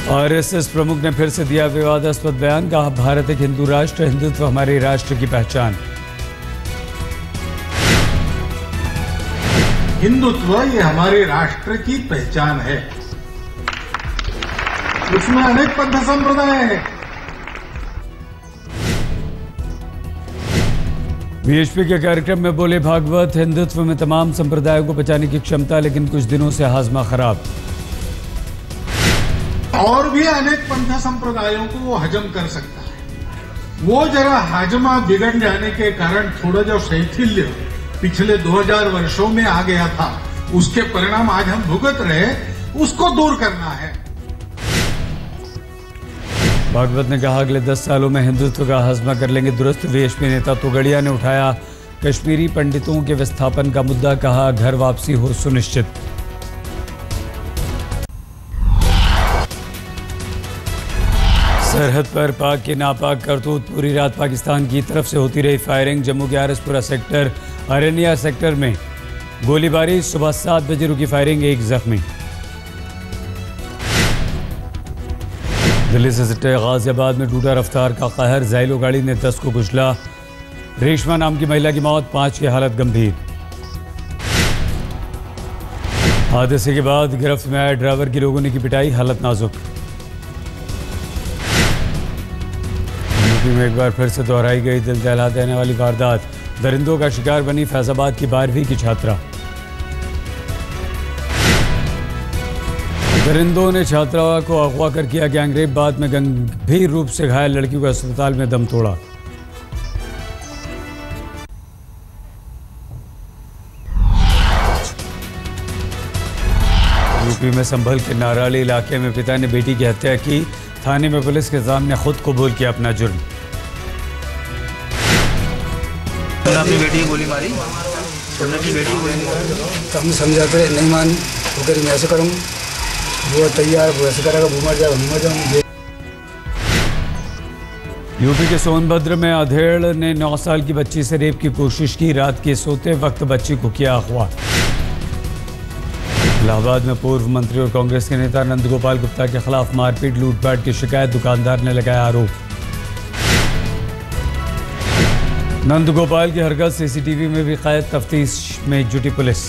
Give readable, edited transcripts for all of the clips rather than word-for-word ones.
RSS प्रमुख ने फिर से दिया विवादास्पद बयान, कहा भारत एक हिंदू राष्ट्र, हिंदुत्व हमारे राष्ट्र की पहचान। हिंदुत्व ये हमारे राष्ट्र की पहचान है। उसमें अनेक पंथ संप्रदाय है। बीएचपी के कार्यक्रम में बोले भागवत, हिंदुत्व में तमाम संप्रदायों को बचाने की क्षमता, लेकिन कुछ दिनों से हाजमा खराब। और भी अनेक पंथ संप्रदायों को वो हजम कर सकता है। वो जरा हाजमा बिगड़ जाने के कारण थोड़ा जो शैथिल्य पिछले 2000 वर्षों में आ गया था, उसके परिणाम आज हम भुगत रहे, उसको दूर करना है। भागवत ने कहा अगले 10 सालों में हिंदुत्व का हाजमा कर लेंगे दुरुस्त। बीएचपी नेता तोगड़िया ने उठाया कश्मीरी पंडितों के विस्थापन का मुद्दा, कहा घर वापसी हो सुनिश्चित। सरहद पर पाक की नापाक करतूत, पूरी रात पाकिस्तान की तरफ से होती रही फायरिंग। जम्मू के आरएसपुरा सेक्टर, अरनिया सेक्टर में गोलीबारी, सुबह 7 बजे रुकी फायरिंग, 1 जख्मी। दिल्ली से सटे गाजियाबाद में टूटा रफ्तार का कहर, ज़ैलो गाड़ी ने 10 को कुचला। रेशमा नाम की महिला की मौत, 5 की हालत गंभीर। हादसे के बाद गिरफ्त में आए ड्राइवर की लोगों ने की पिटाई, हालत नाजुक। यूपी में एक बार फिर से दोहराई गई दिल दहला देने वाली वारदात, दरिंदों का शिकार बनी फैजाबाद की 12वीं की छात्रा। दरिंदों ने छात्रा को अगवा कर किया गैंगरेप, बाद में गंभीर रूप से घायल लड़की को अस्पताल में दम तोड़ा। यूपी में संभल के नाराली इलाके में पिता ने बेटी की हत्या की, थाने में पुलिस के सामने खुद कबूल किया अपना जुर्म। अपनी बेटी की गोली मारी, अपनी बेटी की गोली मारी, तो हम समझाते नहीं मान, तो मैं ऐसे करूँगा, वो तैयार, वो ऐसे करेगा, वो मर जाएगा, हम मर जाऊंगे। यूपी के सोनभद्र में अधेड़ ने 9 साल की बच्ची से रेप की कोशिश की, रात के सोते वक्त बच्ची को किया अगवा। इलाहाबाद में पूर्व मंत्री और कांग्रेस के नेता नंद गोपाल गुप्ता के खिलाफ मारपीट लूटपाट की शिकायत, दुकानदार ने लगाया आरोप। नंद गोपाल की हरकत सीसीटीवी में भी कैद, तफ्तीश में जुटी पुलिस।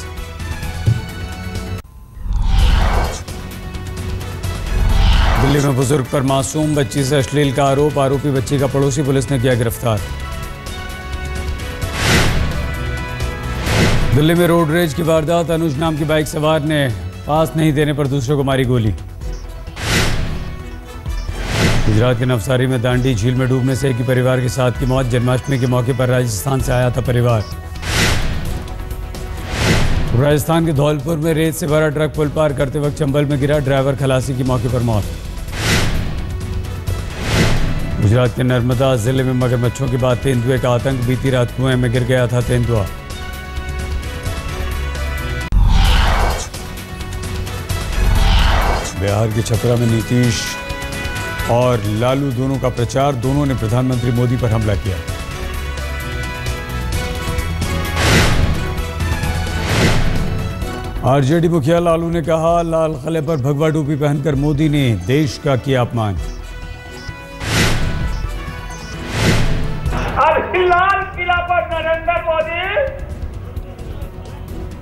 दिल्ली में बुजुर्ग पर मासूम बच्ची से अश्लील का आरोप, आरोपी बच्ची का पड़ोसी पुलिस ने किया गिरफ्तार। दिल्ली में रोड रेज की वारदात, अनुज नाम की बाइक सवार ने पास नहीं देने पर दूसरे को मारी गोली। गुजरात के नवसारी में दांडी झील में डूबने से एक ही परिवार के 7 की मौत, जन्माष्टमी के मौके पर राजस्थान से आया था परिवार। राजस्थान के धौलपुर में रेत से भरा ट्रक पुल पार करते वक्त चंबल में गिरा, ड्राइवर खलासी की मौके पर मौत। गुजरात के नर्मदा जिले में मगरमच्छों के बाद तेंदुए का आतंक, बीती रात कुएं में गिर गया था तेंदुआ। बिहार के छपरा में नीतीश और लालू दोनों का प्रचार, दोनों ने प्रधानमंत्री मोदी पर हमला किया। आरजेडी मुखिया लालू ने कहा लाल किले पर भगवा टोपी पहनकर मोदी ने देश का किया अपमान। लाल किला पर नरेंद्र मोदी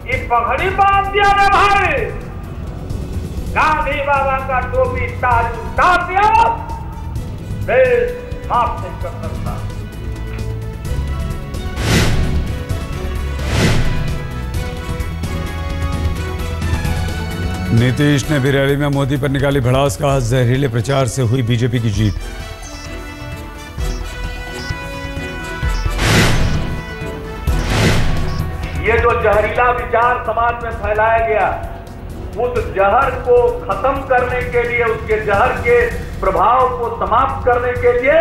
ये पगड़ी बांध दिया ना भाई, गांधी बाबा का टोपी ताज उतार दिया, देश माफ नहीं कर सकता। नीतीश ने भी रैली में मोदी पर निकाली भड़ास, कहा जहरीले प्रचार से हुई बीजेपी की जीत। ये जो जहरीला विचार समाज में फैलाया गया, उस जहर को खत्म करने के लिए, उसके जहर के प्रभाव को समाप्त करने के लिए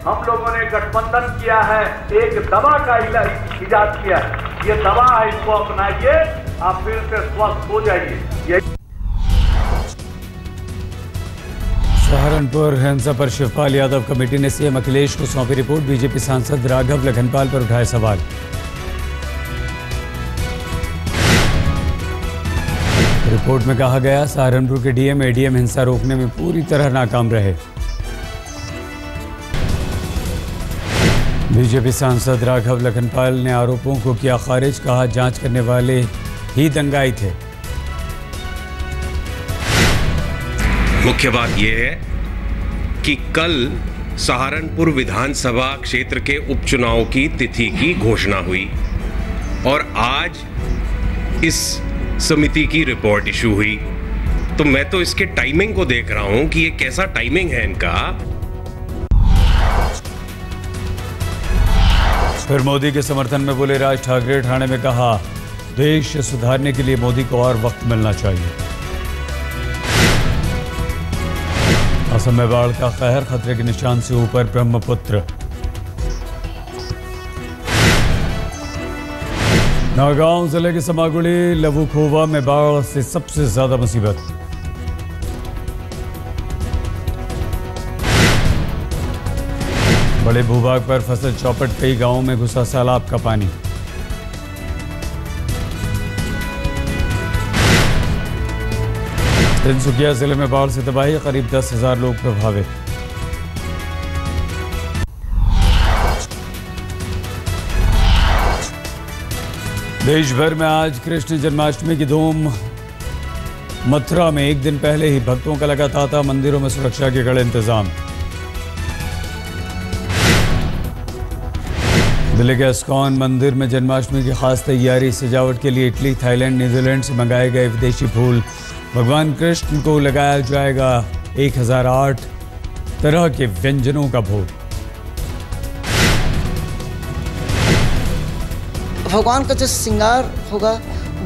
हम लोगों ने गठबंधन किया है, एक दवा का इजाद किया है। ये दवा है, इसको अपनाइए, आप फिर से स्वस्थ हो जाइए। सहारनपुर हिंसा पर शिवपाल यादव कमेटी ने सीएम अखिलेश को सौंपी रिपोर्ट, बीजेपी सांसद राघव लखनपाल पर उठाए सवाल। रिपोर्ट में कहा गया सहारनपुर के डीएम एडीएम हिंसा रोकने में पूरी तरह नाकाम रहे। बीजेपी सांसद राघव लखनपाल ने आरोपों को किया खारिज, कहा जांच करने वाले ही दंगाई थे। मुख्य बात यह है कि कल सहारनपुर विधानसभा क्षेत्र के उपचुनाव की तिथि की घोषणा हुई और आज इस समिति की रिपोर्ट इशू हुई। तो मैं तो इसके टाइमिंग को देख रहा हूं कि ये कैसा टाइमिंग है इनका। फिर मोदी के समर्थन में बोले राज ठाकरे। ठाणे में कहा देश सुधारने के लिए मोदी को और वक्त मिलना चाहिए। असम में बाढ़ का कहर, खतरे के निशान से ऊपर ब्रह्मपुत्र। नागांव जिले के समागुड़ी लवुखोवा में बाढ़ से सबसे ज्यादा मुसीबत। बड़े भूभाग पर फसल चौपट, कई गांवों में घुसा सैलाब का पानी। तिनसुकिया जिले में बाढ़ से तबाही, करीब 10,000 लोग प्रभावित। देश भर में आज कृष्ण जन्माष्टमी की धूम। मथुरा में एक दिन पहले ही भक्तों का लगा तांता, मंदिरों में सुरक्षा के कड़े इंतजाम। दिल्ली के इस्कॉन मंदिर में जन्माष्टमी की खास तैयारी, सजावट के लिए इटली, थाईलैंड, नीदरलैंड से मंगाए गए विदेशी फूल। भगवान कृष्ण को लगाया जाएगा 1008 तरह के व्यंजनों का भोग। भगवान का जो श्रृंगार होगा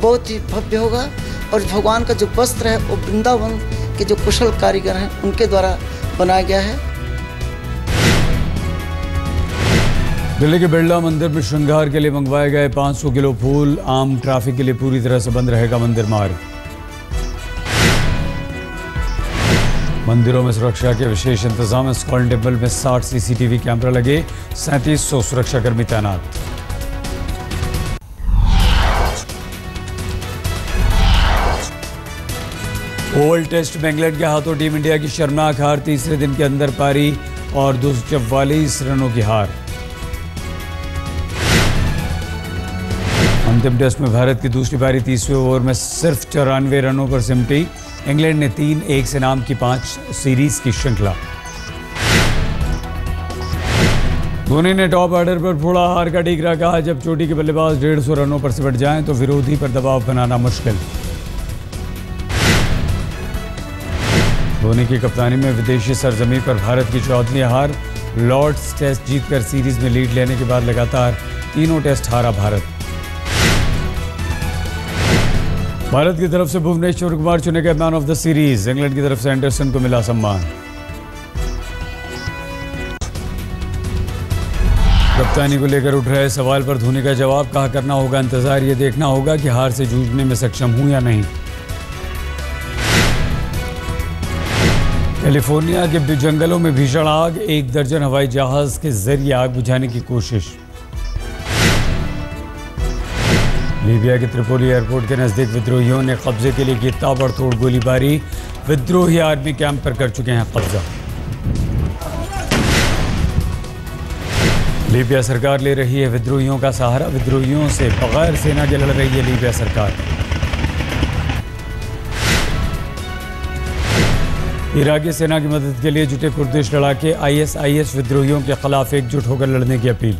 बहुत ही भव्य होगा और भगवान का जो वस्त्र है वो वृंदावन के जो कुशल कारीगर हैं उनके द्वारा बनाया गया है। दिल्ली के बिरला मंदिर में श्रृंगार के लिए मंगवाए गए 500 किलो फूल। आम ट्रैफिक के लिए पूरी तरह से बंद रहेगा मंदिर मार्ग। मंदिरों में सुरक्षा के विशेष इंतजाम। इस्कॉन टेम्पल में 60 सीसीटीवी कैमरा लगे, 3700 सुरक्षाकर्मी तैनात। ओवल टेस्ट में इंग्लैंड के हाथों टीम इंडिया की शर्मनाक हार, तीसरे दिन के अंदर पारी और 244 रनों की हार। अंतिम टेस्ट में भारत की दूसरी पारी 30वें ओवर में सिर्फ 94 रनों पर सिमटी। इंग्लैंड ने 3-1 से नाम की 5 सीरीज की श्रृंखला। धोनी ने टॉप ऑर्डर पर फोड़ा हार का ठीकरा, कहा जब चोटी के बल्लेबाज 150 रनों पर सिमट जाएं तो विरोधी पर दबाव बनाना मुश्किल। धोनी की कप्तानी में विदेशी सरजमी पर भारत की 14वीं हार। लॉर्ड्स टेस्ट जीतकर सीरीज में लीड लेने के बाद लगातार तीनों टेस्ट हारा भारत। भारत की तरफ से भुवनेश्वर कुमार चुने गए man of the series. England की तरफ से एंडरसन को मिला सम्मान। कप्तानी को लेकर उठ रहे सवाल पर धोनी का जवाब, कहा करना होगा इंतजार, ये देखना होगा कि हार से जूझने में सक्षम हूं या नहीं। कैलिफोर्निया के जंगलों में भीषण आग, 1 दर्जन हवाई जहाज के जरिए आग बुझाने की कोशिश। लीबिया के त्रिपोली एयरपोर्ट के नजदीक विद्रोहियों ने कब्जे के लिए की ताबड़तोड़ गोलीबारी। विद्रोही आर्मी कैंप पर कर चुके हैं कब्जा। लीबिया सरकार ले रही है विद्रोहियों का सहारा। विद्रोहियों से बगैर सेना के लड़ रही है लीबिया सरकार। इराकी सेना की मदद के लिए जुटे कुर्दिश लड़ाके। ISIS विद्रोहियों के खिलाफ एकजुट होकर लड़ने की अपील।